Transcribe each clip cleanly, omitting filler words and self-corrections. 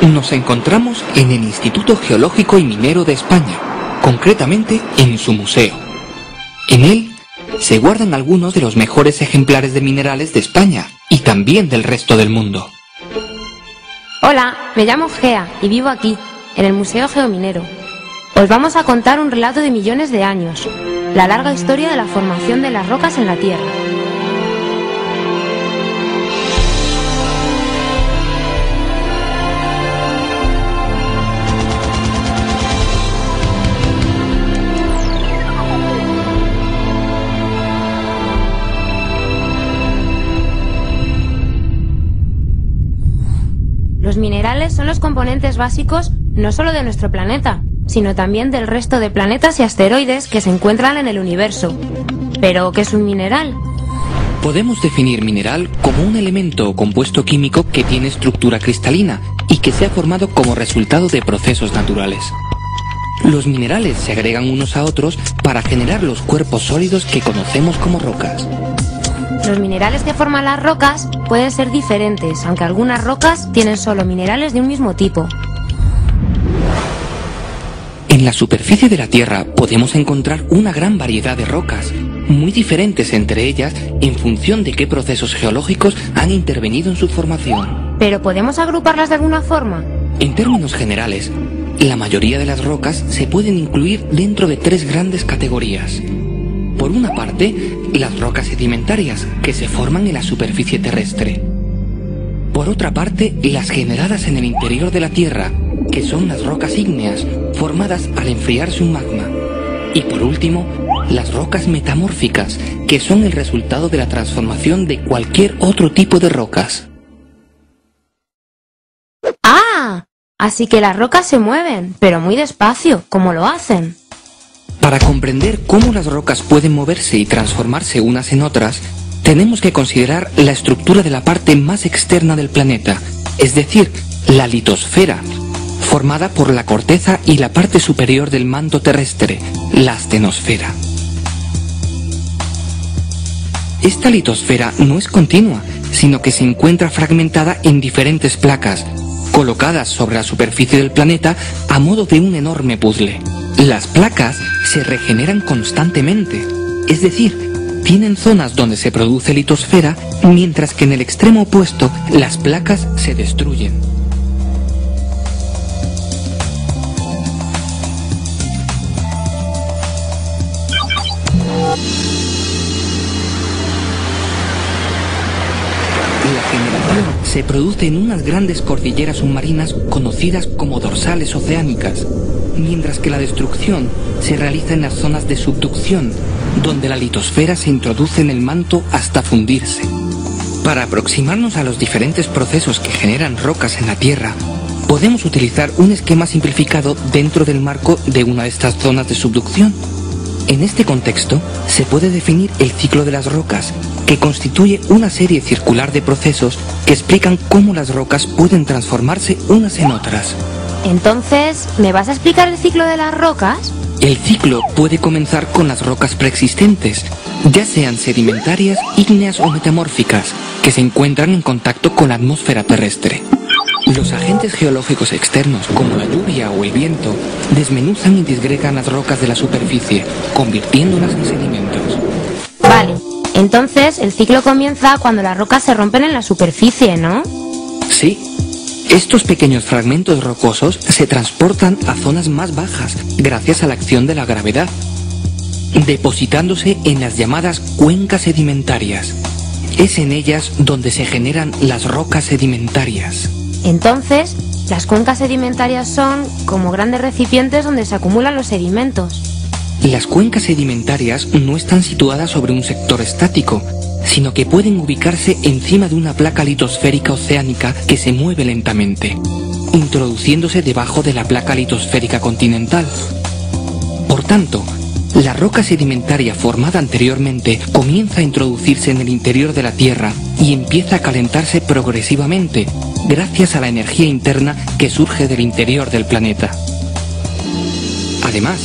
Nos encontramos en el Instituto Geológico y Minero de España, concretamente en su museo. En él se guardan algunos de los mejores ejemplares de minerales de España y también del resto del mundo. Hola, me llamo Gea y vivo aquí, en el Museo Geominero. Os vamos a contar un relato de millones de años, la larga historia de la formación de las rocas en la Tierra. Los minerales son los componentes básicos no solo de nuestro planeta, sino también del resto de planetas y asteroides que se encuentran en el universo. ¿Pero qué es un mineral? Podemos definir mineral como un elemento o compuesto químico que tiene estructura cristalina y que se ha formado como resultado de procesos naturales. Los minerales se agregan unos a otros para generar los cuerpos sólidos que conocemos como rocas. Los minerales que forman las rocas pueden ser diferentes, aunque algunas rocas tienen solo minerales de un mismo tipo. En la superficie de la Tierra podemos encontrar una gran variedad de rocas, muy diferentes entre ellas en función de qué procesos geológicos han intervenido en su formación. ¿Pero podemos agruparlas de alguna forma? En términos generales, la mayoría de las rocas se pueden incluir dentro de tres grandes categorías. Por una parte, las rocas sedimentarias, que se forman en la superficie terrestre. Por otra parte, las generadas en el interior de la Tierra, que son las rocas ígneas, formadas al enfriarse un magma. Y por último, las rocas metamórficas, que son el resultado de la transformación de cualquier otro tipo de rocas. ¡Ah! Así que las rocas se mueven, pero muy despacio. ¿Cómo lo hacen? Para comprender cómo las rocas pueden moverse y transformarse unas en otras, tenemos que considerar la estructura de la parte más externa del planeta, es decir, la litosfera, formada por la corteza y la parte superior del manto terrestre, la astenosfera. Esta litosfera no es continua, sino que se encuentra fragmentada en diferentes placas, colocadas sobre la superficie del planeta a modo de un enorme puzzle. Las placas se regeneran constantemente, es decir, tienen zonas donde se produce litosfera, mientras que en el extremo opuesto las placas se destruyen. La generación se produce en unas grandes cordilleras submarinas conocidas como dorsales oceánicas, mientras que la destrucción se realiza en las zonas de subducción, donde la litosfera se introduce en el manto hasta fundirse. Para aproximarnos a los diferentes procesos que generan rocas en la Tierra, podemos utilizar un esquema simplificado dentro del marco de una de estas zonas de subducción. En este contexto, se puede definir el ciclo de las rocas, que constituye una serie circular de procesos que explican cómo las rocas pueden transformarse unas en otras. Entonces, ¿me vas a explicar el ciclo de las rocas? El ciclo puede comenzar con las rocas preexistentes, ya sean sedimentarias, ígneas o metamórficas, que se encuentran en contacto con la atmósfera terrestre. Los agentes geológicos externos, como la lluvia o el viento, desmenuzan y disgregan las rocas de la superficie, convirtiéndolas en sedimentos. Vale, entonces el ciclo comienza cuando las rocas se rompen en la superficie, ¿no? Sí. Estos pequeños fragmentos rocosos se transportan a zonas más bajas gracias a la acción de la gravedad, depositándose en las llamadas cuencas sedimentarias. Es en ellas donde se generan las rocas sedimentarias. Entonces, las cuencas sedimentarias son como grandes recipientes donde se acumulan los sedimentos. Las cuencas sedimentarias no están situadas sobre un sector estático, sino que pueden ubicarse encima de una placa litosférica oceánica que se mueve lentamente, introduciéndose debajo de la placa litosférica continental. Por tanto, la roca sedimentaria formada anteriormente comienza a introducirse en el interior de la Tierra y empieza a calentarse progresivamente, gracias a la energía interna que surge del interior del planeta. Además,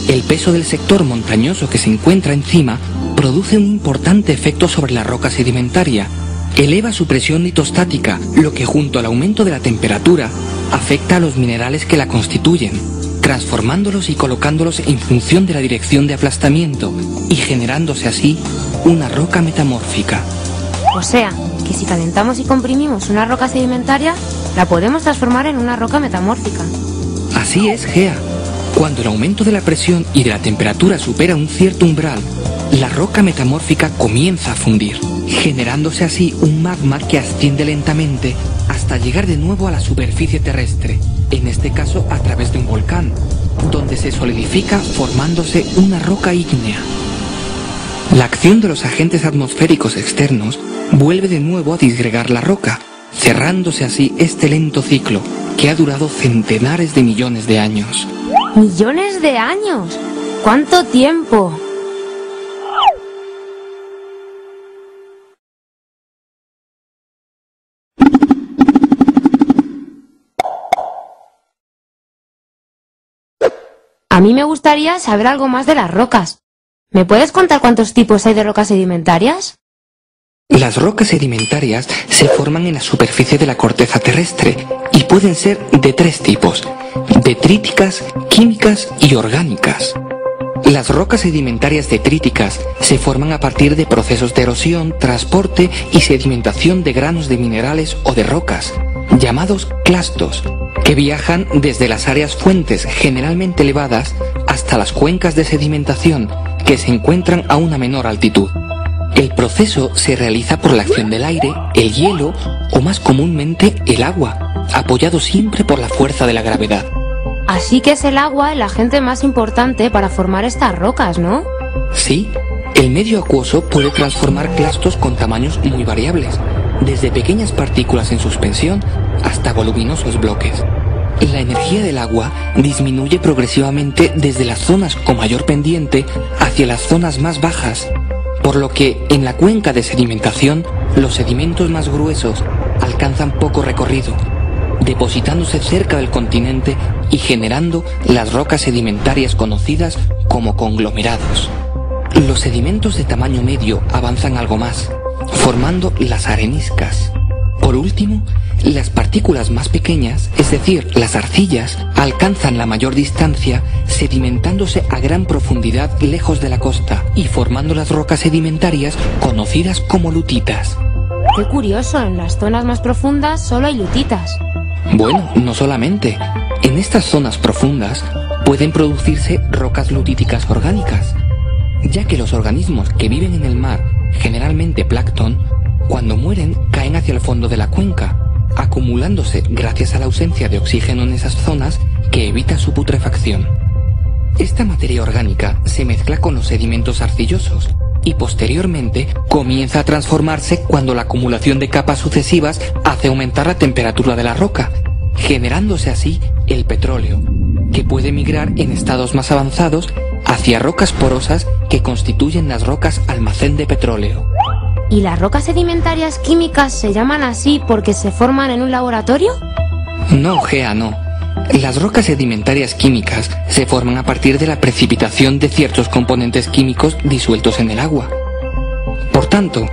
el peso del sector montañoso que se encuentra encima produce un importante efecto sobre la roca sedimentaria. Eleva su presión litostática, lo que junto al aumento de la temperatura afecta a los minerales que la constituyen, transformándolos y colocándolos en función de la dirección de aplastamiento y generándose así una roca metamórfica. O sea, que si calentamos y comprimimos una roca sedimentaria, la podemos transformar en una roca metamórfica. Así es, Gea. Cuando el aumento de la presión y de la temperatura supera un cierto umbral, la roca metamórfica comienza a fundir, generándose así un magma que asciende lentamente hasta llegar de nuevo a la superficie terrestre, en este caso a través de un volcán, donde se solidifica formándose una roca ígnea. La acción de los agentes atmosféricos externos vuelve de nuevo a disgregar la roca, cerrándose así este lento ciclo que ha durado centenares de millones de años. ¡Millones de años! ¿Cuánto tiempo? A mí me gustaría saber algo más de las rocas. ¿Me puedes contar cuántos tipos hay de rocas sedimentarias? Las rocas sedimentarias se forman en la superficie de la corteza terrestre y pueden ser de tres tipos: detríticas, químicas y orgánicas. Las rocas sedimentarias detríticas se forman a partir de procesos de erosión, transporte y sedimentación de granos de minerales o de rocas, llamados clastos, que viajan desde las áreas fuentes generalmente elevadas hasta las cuencas de sedimentación que se encuentran a una menor altitud. El proceso se realiza por la acción del aire, el hielo o más comúnmente el agua, apoyado siempre por la fuerza de la gravedad. Así que es el agua el agente más importante para formar estas rocas, ¿no? Sí, el medio acuoso puede transformar clastos con tamaños muy variables, desde pequeñas partículas en suspensión hasta voluminosos bloques. La energía del agua disminuye progresivamente desde las zonas con mayor pendiente hacia las zonas más bajas, por lo que en la cuenca de sedimentación los sedimentos más gruesos alcanzan poco recorrido, depositándose cerca del continente y generando las rocas sedimentarias conocidas como conglomerados. Los sedimentos de tamaño medio avanzan algo más, formando las areniscas. Por último, las partículas más pequeñas, es decir, las arcillas, alcanzan la mayor distancia, sedimentándose a gran profundidad lejos de la costa y formando las rocas sedimentarias conocidas como lutitas. Qué curioso, en las zonas más profundas solo hay lutitas. Bueno, no solamente. En estas zonas profundas pueden producirse rocas lutíticas orgánicas, ya que los organismos que viven en el mar, generalmente plancton, cuando mueren caen hacia el fondo de la cuenca, acumulándose gracias a la ausencia de oxígeno en esas zonas que evita su putrefacción. Esta materia orgánica se mezcla con los sedimentos arcillosos y posteriormente comienza a transformarse cuando la acumulación de capas sucesivas hace aumentar la temperatura de la roca, generándose así el petróleo, que puede migrar en estados más avanzados hacia rocas porosas que constituyen las rocas almacén de petróleo. ¿Y las rocas sedimentarias químicas se llaman así porque se forman en un laboratorio? No, Gea, no. Las rocas sedimentarias químicas se forman a partir de la precipitación de ciertos componentes químicos disueltos en el agua. Por tanto,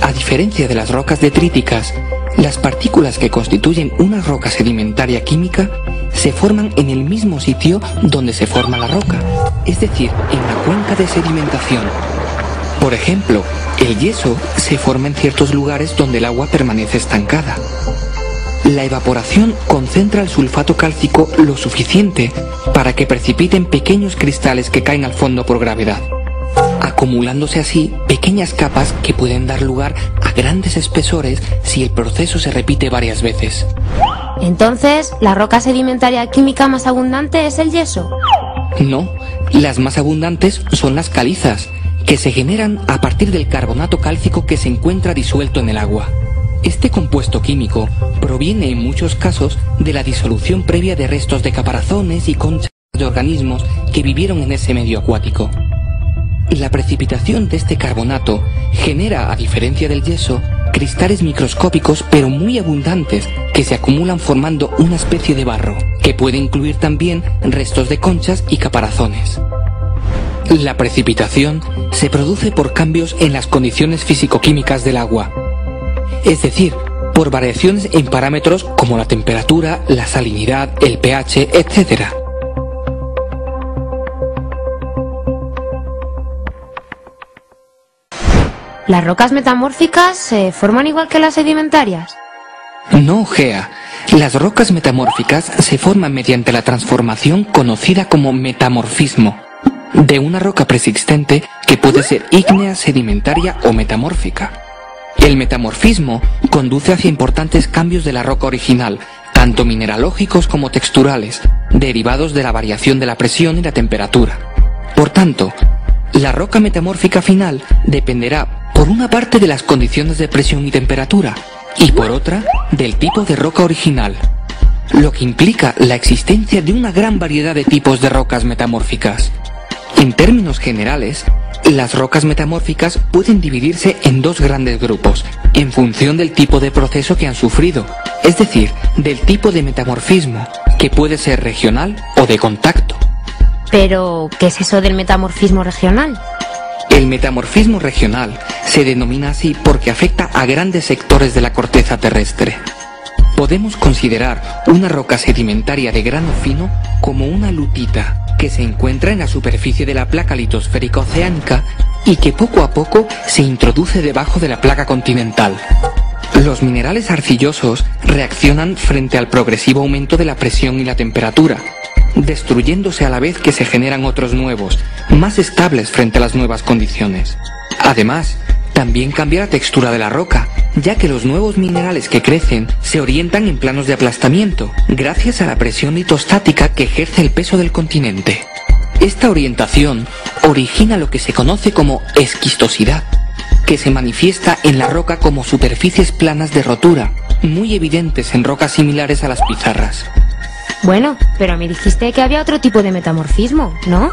a diferencia de las rocas detríticas, las partículas que constituyen una roca sedimentaria química se forman en el mismo sitio donde se forma la roca, es decir, en la cuenca de sedimentación. Por ejemplo, el yeso se forma en ciertos lugares donde el agua permanece estancada. La evaporación concentra el sulfato cálcico lo suficiente para que precipiten pequeños cristales que caen al fondo por gravedad, acumulándose así pequeñas capas que pueden dar lugar a grandes espesores si el proceso se repite varias veces. Entonces, ¿la roca sedimentaria química más abundante es el yeso? No, las más abundantes son las calizas, que se generan a partir del carbonato cálcico que se encuentra disuelto en el agua. Este compuesto químico proviene en muchos casos de la disolución previa de restos de caparazones y conchas de organismos que vivieron en ese medio acuático. La precipitación de este carbonato genera, a diferencia del yeso, cristales microscópicos pero muy abundantes que se acumulan formando una especie de barro, que puede incluir también restos de conchas y caparazones. La precipitación se produce por cambios en las condiciones físico-químicas del agua, es decir, por variaciones en parámetros como la temperatura, la salinidad, el pH, etc. ¿Las rocas metamórficas se forman igual que las sedimentarias? No, Gea. Las rocas metamórficas se forman mediante la transformación conocida como metamorfismo de una roca preexistente que puede ser ígnea, sedimentaria o metamórfica. El metamorfismo conduce hacia importantes cambios de la roca original, tanto mineralógicos como texturales, derivados de la variación de la presión y la temperatura. Por tanto, la roca metamórfica final dependerá por una parte de las condiciones de presión y temperatura, y por otra, del tipo de roca original, lo que implica la existencia de una gran variedad de tipos de rocas metamórficas. En términos generales, las rocas metamórficas pueden dividirse en dos grandes grupos, en función del tipo de proceso que han sufrido, es decir, del tipo de metamorfismo, que puede ser regional o de contacto. Pero, ¿qué es eso del metamorfismo regional? El metamorfismo regional se denomina así porque afecta a grandes sectores de la corteza terrestre. Podemos considerar una roca sedimentaria de grano fino como una lutita, que se encuentra en la superficie de la placa litosférica oceánica y que poco a poco se introduce debajo de la placa continental. Los minerales arcillosos reaccionan frente al progresivo aumento de la presión y la temperatura, destruyéndose a la vez que se generan otros nuevos, más estables frente a las nuevas condiciones. Además, también cambia la textura de la roca, ya que los nuevos minerales que crecen se orientan en planos de aplastamiento, gracias a la presión litostática que ejerce el peso del continente. Esta orientación origina lo que se conoce como esquistosidad, que se manifiesta en la roca como superficies planas de rotura, muy evidentes en rocas similares a las pizarras. Bueno, pero me dijiste que había otro tipo de metamorfismo, ¿no?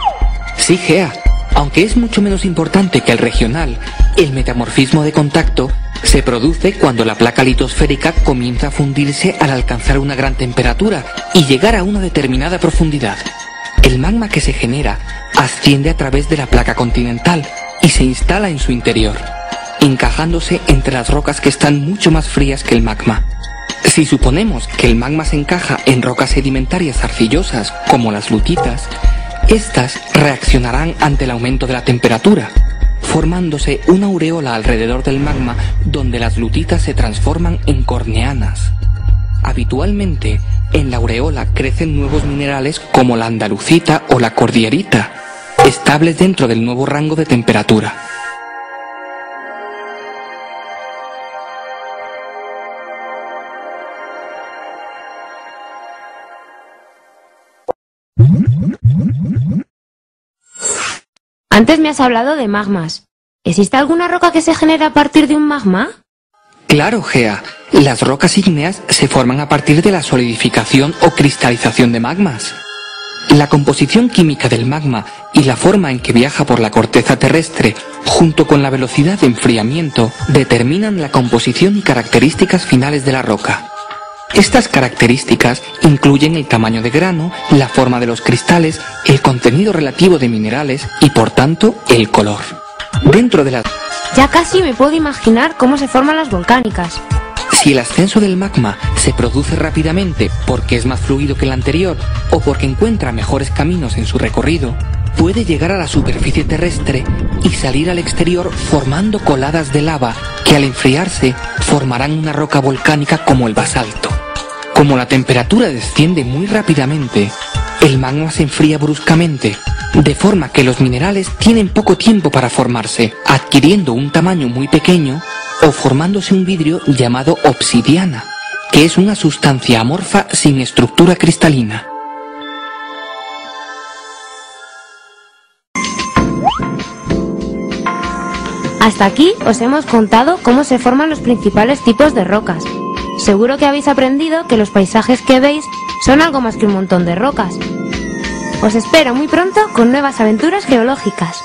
Sí, Gea. Aunque es mucho menos importante que el regional, el metamorfismo de contacto se produce cuando la placa litosférica comienza a fundirse al alcanzar una gran temperatura y llegar a una determinada profundidad. El magma que se genera asciende a través de la placa continental y se instala en su interior, encajándose entre las rocas que están mucho más frías que el magma. Si suponemos que el magma se encaja en rocas sedimentarias arcillosas como las lutitas, estas reaccionarán ante el aumento de la temperatura, formándose una aureola alrededor del magma donde las lutitas se transforman en corneanas. Habitualmente, en la aureola crecen nuevos minerales como la andalucita o la cordierita, estables dentro del nuevo rango de temperatura. Antes me has hablado de magmas. ¿Existe alguna roca que se genere a partir de un magma? Claro, Gea. Las rocas ígneas se forman a partir de la solidificación o cristalización de magmas. La composición química del magma y la forma en que viaja por la corteza terrestre, junto con la velocidad de enfriamiento, determinan la composición y características finales de la roca. Estas características incluyen el tamaño de grano, la forma de los cristales, el contenido relativo de minerales y, por tanto, el color. Dentro de las... Ya casi me puedo imaginar cómo se forman las volcánicas. Si el ascenso del magma se produce rápidamente porque es más fluido que el anterior o porque encuentra mejores caminos en su recorrido, puede llegar a la superficie terrestre y salir al exterior formando coladas de lava que al enfriarse formarán una roca volcánica como el basalto. Como la temperatura desciende muy rápidamente, el magma se enfría bruscamente, de forma que los minerales tienen poco tiempo para formarse, adquiriendo un tamaño muy pequeño o formándose un vidrio llamado obsidiana, que es una sustancia amorfa sin estructura cristalina. Hasta aquí os hemos contado cómo se forman los principales tipos de rocas. Seguro que habéis aprendido que los paisajes que veis son algo más que un montón de rocas. Os espero muy pronto con nuevas aventuras geológicas.